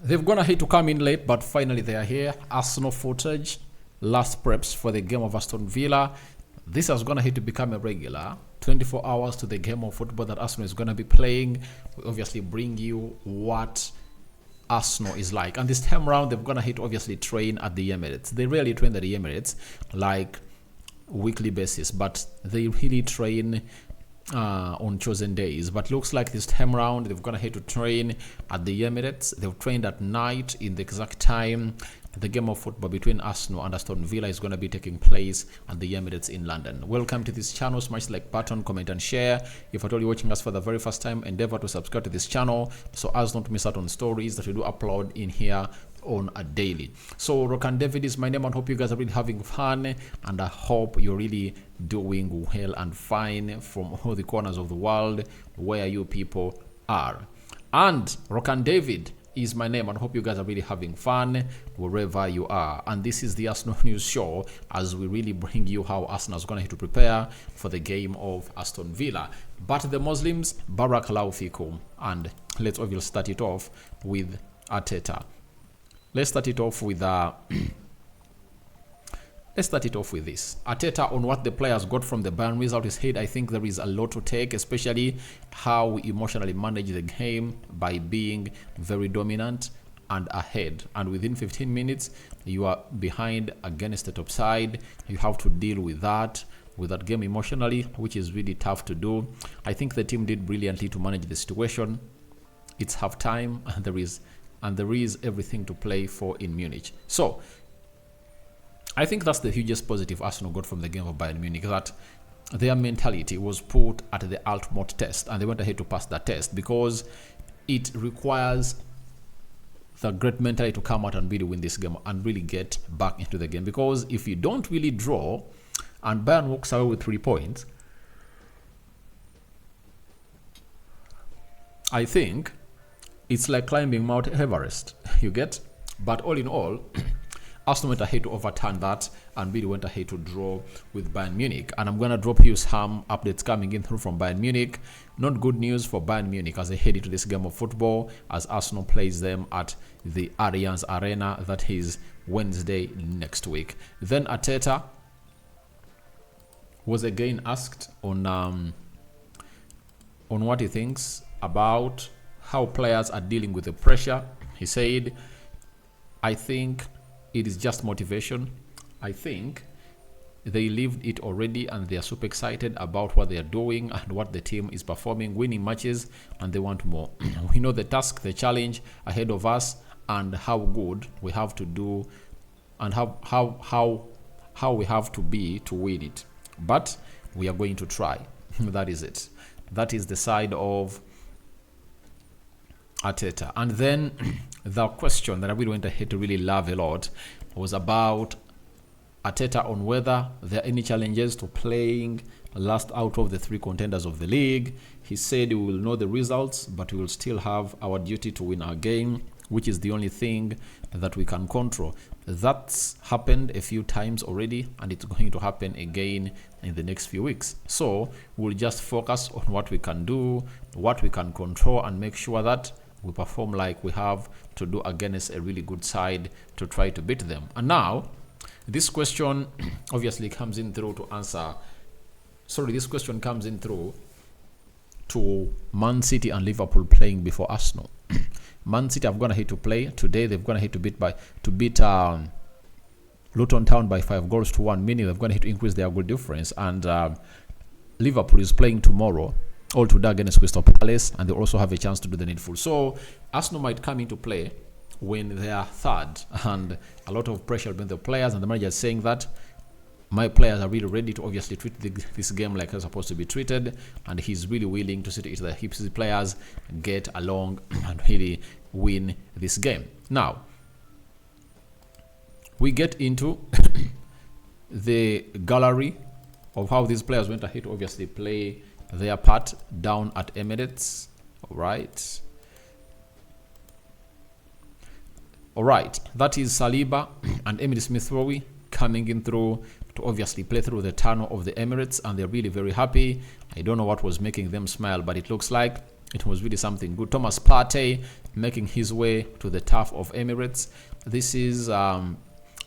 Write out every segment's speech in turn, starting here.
They've gone ahead to come in late, but finally they are here. Arsenal footage, last preps for the game of Aston Villa. This has gone ahead to become a regular. 24 hours to the game of football that Arsenal is going to be playing. We obviously bring you what Arsenal is like. And this time around, they've gone ahead to obviously train at the Emirates. They rarely train at the Emirates like weekly basis, but they really train on chosen days. But looks like this time around they've gone ahead to train at the Emirates. They've trained at night in the exact time the game of football between Arsenal and Aston Villa is going to be taking place at the Emirates in London. Welcome to this channel. Smash the like button, comment and share. If you're watching us for the very first time, endeavor to subscribe to this channel so as not to miss out on stories that we do upload in here on a daily. So Rokani is my name, and hope you guys are really having fun, and I hope you're really doing well and fine from all the corners of the world where you people are. And Rokani is my name, and hope you guys are really having fun wherever you are. And this is the Arsenal News Show, as we really bring you how Arsenal is going to have to prepare for the game of Aston Villa. But the Muslims, Barakallahu fikum. And let's obviously start it off with Arteta. Let's start it off with this. Arteta on what the players got from the Bayern result is head. I think there is a lot to take, especially how we emotionally manage the game by being very dominant and ahead. And within 15 minutes, you are behind against the top side. You have to deal with that game emotionally, which is really tough to do. I think the team did brilliantly to manage the situation. It's half time, and there is everything to play for in Munich. So I think that's the hugest positive Arsenal got from the game of Bayern Munich, that their mentality was put at the ultimate test, and they went ahead to pass that test, because it requires the great mentality to come out and really win this game and really get back into the game. Because if you don't really draw and Bayern walks away with 3 points, I think it's like climbing Mount Everest, you get? But all in all, Arsenal went ahead to overturn that and really went ahead to draw with Bayern Munich. And I'm going to drop you some updates coming in through from Bayern Munich. Not good news for Bayern Munich as they head into this game of football, as Arsenal plays them at the Allianz Arena. That is Wednesday next week. Then Arteta was again asked on what he thinks about how players are dealing with the pressure. He said, I think it is just motivation. I think they lived it already, and they are super excited about what they are doing and what the team is performing, winning matches, and they want more. We know the task, the challenge ahead of us, and how good we have to do, and how we have to be to win it. But we are going to try. That is it. That is the side of Arteta. And then the question that I really went ahead to really love a lot was about Arteta on whether there are any challenges to playing last out of the 3 contenders of the league. He said we will know the results, but we will still have our duty to win our game, which is the only thing that we can control. That's happened a few times already, and it's going to happen again in the next few weeks. So we'll just focus on what we can do, what we can control, and make sure that we perform like we have to do against a really good side to try to beat them. And now, this question obviously comes in through to answer. Sorry, this question comes in through to Man City and Liverpool playing before Arsenal. Man City have gone ahead to play today. They've gone ahead to beat Luton Town by 5-1, meaning they've gone ahead to increase their goal difference. And Liverpool is playing tomorrow, all to against Crystal Palace, and they also have a chance to do the needful. So Arsenal might come into play when they are third, and a lot of pressure on the players, and the manager is saying that my players are really ready to obviously treat this game like they're supposed to be treated, and he's really willing to see the his players get along and really win this game. Now we get into the gallery of how these players went ahead to obviously play their part down at Emirates. All right, that is Saliba and Emile Smith-Rowe coming in through to obviously play through the tunnel of the Emirates, and they're really very happy. I don't know what was making them smile, but it looks like it was really something good. Thomas Partey making his way to the turf of Emirates. This is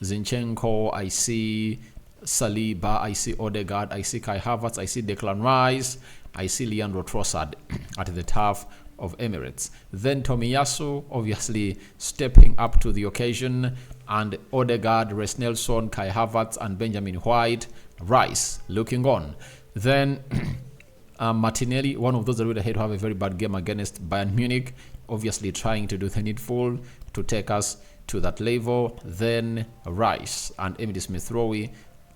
Zinchenko. I see Saliba. I see Odegaard. I see Kai Havertz. I see Declan Rice. I see Leandro Trossard at the turf of Emirates. Then Tomiyasu obviously stepping up to the occasion, and Odegaard, Reece Nelson, Kai Havertz, and Benjamin White, Rice looking on. Then Martinelli, one of those that would have to have a very bad game against Bayern Munich, obviously trying to do the needful to take us to that level. Then Rice and Emile Smith-Rowe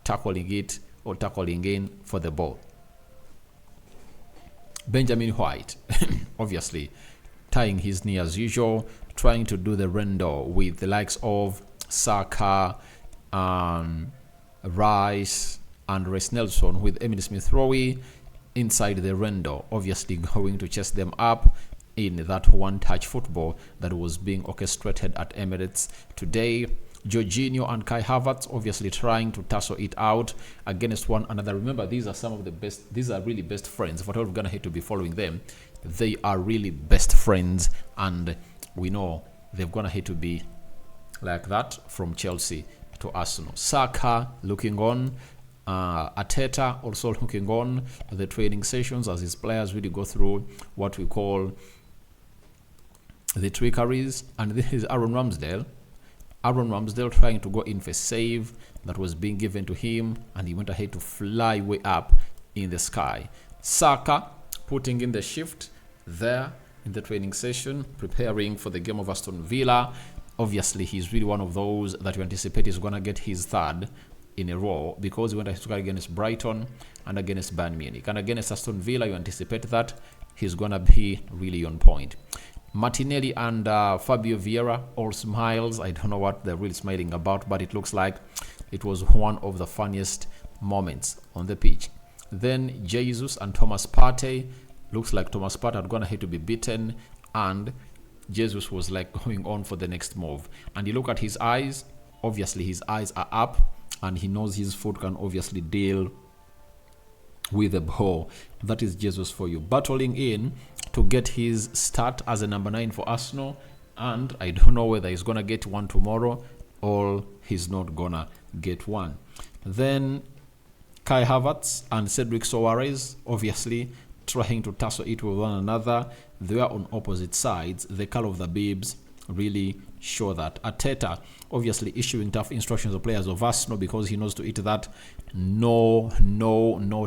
tackling it or tackling in for the ball. Benjamin White, obviously tying his knee as usual, trying to do the rendo with the likes of Saka, Rice, and Reece Nelson, with Emile Smith-Rowe inside the rendo, obviously going to chase them up in that one-touch football that was being orchestrated at Emirates today. Jorginho and Kai Havertz obviously trying to tussle it out against one another. Remember, these are some of the best, these are really best friends. For all we're gonna hate to be following them, they are really best friends, and we know they're gonna hate to be like that from Chelsea to Arsenal. Saka looking on, Arteta also looking on the training sessions as his players really go through what we call the trickeries. And this is Aaron Ramsdale trying to go in for a save that was being given to him, and he went ahead to fly way up in the sky. Saka putting in the shift there in the training session, preparing for the game of Aston Villa. Obviously, he's really one of those that you anticipate is going to get his third in a row, because he went ahead to score against Brighton and against Bayern Munich. And against Aston Villa, you anticipate that he's going to be really on point. Martinelli and Fabio Vieira, all smiles. I don't know what they're really smiling about, but it looks like it was one of the funniest moments on the pitch. Then Jesus and Thomas Partey. Looks like Thomas Partey had gone ahead to be beaten, and Jesus was like going on for the next move. And you look at his eyes, obviously his eyes are up, and he knows his foot can obviously deal with the ball. That is Jesus for you, battling in to get his start as a number 9 for Arsenal. And I don't know whether he's gonna get one tomorrow or he's not gonna get one. Then Kai Havertz and Cedric Soares obviously trying to tussle it with one another. They were on opposite sides. The color of the bibs really show that. Arteta obviously issuing tough instructions to players of Arsenal, because he knows to eat that no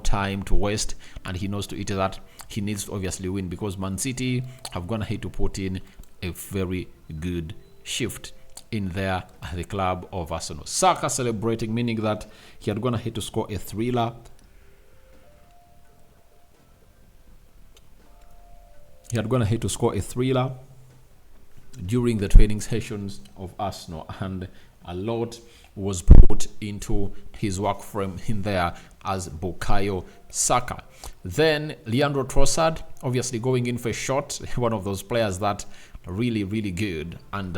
time to waste, and he knows to eat that he needs to obviously win, because Man City have gone ahead to put in a very good shift in there at the club of Arsenal. Saka celebrating, meaning that he had gone ahead to score a thriller. He had gone ahead to score a thriller during the training sessions of Arsenal, and a lot was put into his work frame in there as Bukayo Saka. Then Leandro Trossard obviously going in for a shot, one of those players that really good, and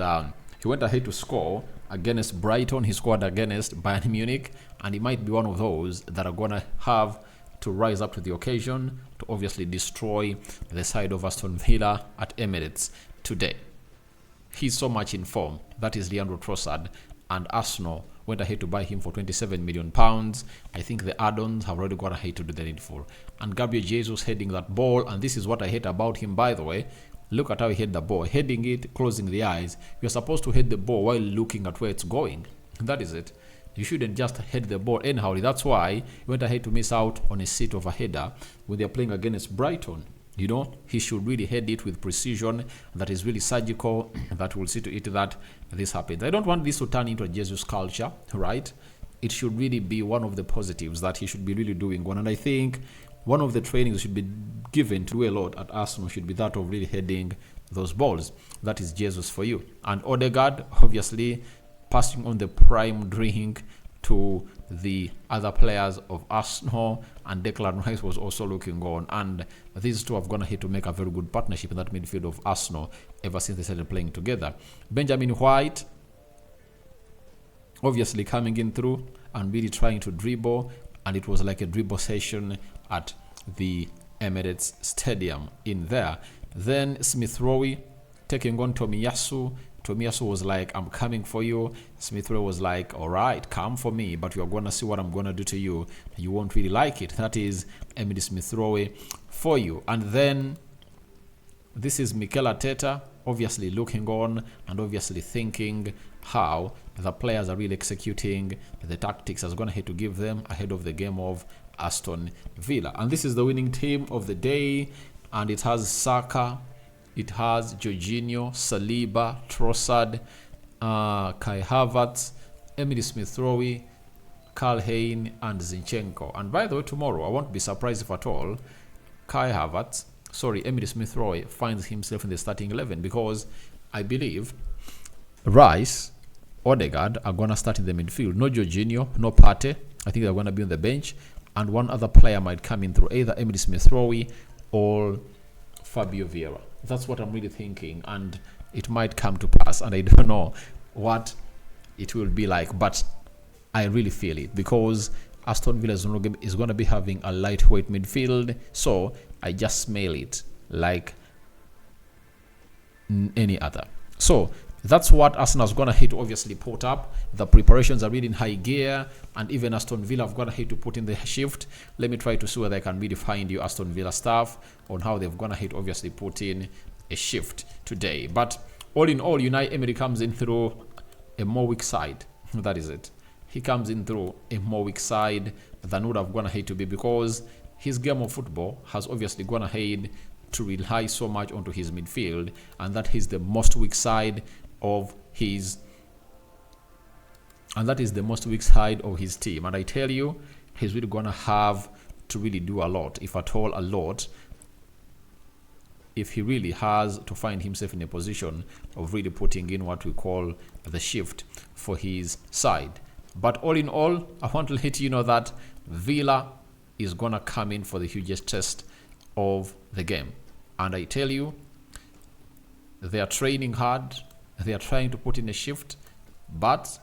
he went ahead to score against Brighton. He scored against Bayern Munich, and he might be one of those that are gonna have to rise up to the occasion to obviously destroy the side of Aston Villa at Emirates today. He's so much in form. That is Leandro Trossard, and Arsenal went ahead to buy him for £27 million. I think the add-ons have already gone ahead to do the needful. And Gabriel Jesus heading that ball, and this is what I hate about him, by the way. Look at how he hit the ball, heading it, closing the eyes. You're supposed to head the ball while looking at where it's going. That is it. You shouldn't just head the ball anyhow. That's why he went ahead to miss out on a seat of a header when they're playing against Brighton. You know, he should really head it with precision that is really surgical, that will see to it that this happens. I don't want this to turn into a Jesus culture, right? It should really be one of the positives that he should be really doing one. And I think one of the trainings should be given to do a lot at Arsenal should be that of really heading those balls. That is Jesus for you. And Odegaard, obviously, passing on the prime drink to the other players of Arsenal, and Declan Rice was also looking on, and these two have gone ahead to make a very good partnership in that midfield of Arsenal ever since they started playing together. Benjamin White obviously coming in through and really trying to dribble, and it was like a dribble session at the Emirates Stadium in there. Then Smith-Rowe taking on Tomiyasu. Tomiyasu was like, I'm coming for you. Smith Rowe was like, all right, come for me, but you're going to see what I'm going to do to you. You won't really like it. That is Emily Smith Rowe for you. And then this is Mikel Arteta, obviously looking on and obviously thinking how the players are really executing the tactics as going to have to give them ahead of the game of Aston Villa. And this is the winning team of the day, and it has Saka, it has Jorginho, Saliba, Trossard, Kai Havertz, Emily Smith Rowe, Karl Hein, and Zinchenko. And by the way, tomorrow I won't be surprised if at all Emily Smith Rowe finds himself in the starting 11, because I believe Rice, Odegaard are going to start in the midfield. No Jorginho, no Partey. I think they're going to be on the bench. And one other player might come in through either Emily Smith Rowe or Fabio Vieira. That's what I'm really thinking. And it might come to pass. And I don't know what it will be like. But I really feel it, because Aston Villa is going to be having a lightweight midfield. So I just smell it like any other. So that's what Arsenal's going to hit to obviously put up. The preparations are really in high gear, and even Aston Villa have got to hit to put in the shift. Let me try to see whether I can really find you Aston Villa stuff on how they've gone to hit obviously put in a shift today. But all in all, Unai Emery comes in through a more weak side. That is it. He comes in through a more weak side than would have gone ahead to be, because his game of football has obviously gone ahead to rely so much onto his midfield, and that is the most weak side of his team. And I tell you, he's really gonna have to really do a lot, if at all a lot, if he really has to find himself in a position of really putting in what we call the shift for his side. But all in all, I want to let you know that Villa is gonna come in for the hugest test of the game. And I tell you, they are training hard. They are trying to put in a shift, but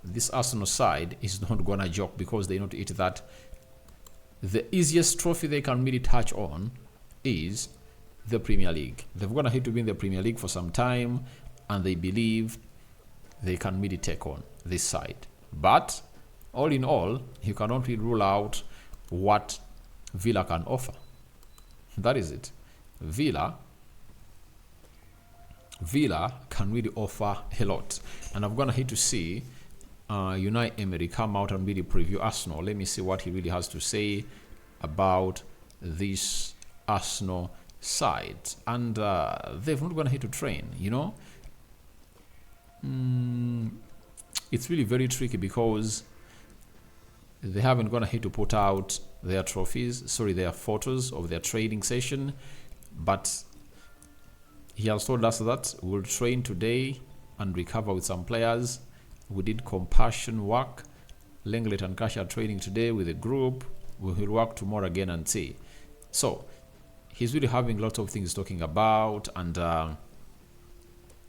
this Arsenal side is not gonna joke, because they know to eat that. The easiest trophy they can really touch on is the Premier League. They've gonna hit to be in the Premier League for some time, and they believe they can really take on this side. But all in all, you cannot really rule out what Villa can offer. That is it. Villa can really offer a lot. And I'm going to hate to see Unai Emery come out and really preview Arsenal. Let me see what he really has to say about this Arsenal side. And they've not going to hate to train, you know. It's really very tricky, because they haven't gone ahead to put out their their photos of their training session. But he has told us that we'll train today and recover with some players. We did compassion work. Lenglet and Cash are training today with a group. We will work tomorrow again and see. So he's really having lots of things talking about, and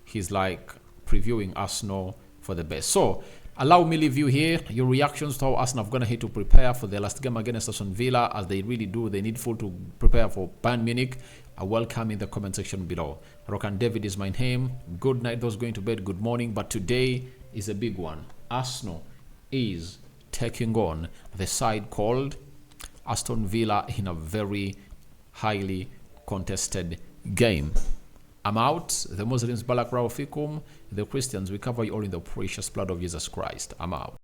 he's like previewing Arsenal for the best. So allow me leave you here your reactions to how Arsenal have gone ahead to prepare for their last game against Aston Villa, as they really do. They need full to prepare for Bayern Munich. I welcome in the comment section below. Rokani David is my name. Good night those going to bed, good morning. But today is a big one. Arsenal is taking on the side called Aston Villa in a very highly contested game. I'm out. The Muslims, Balak Rao Fikum. The Christians, we cover you all in the precious blood of Jesus Christ. I'm out.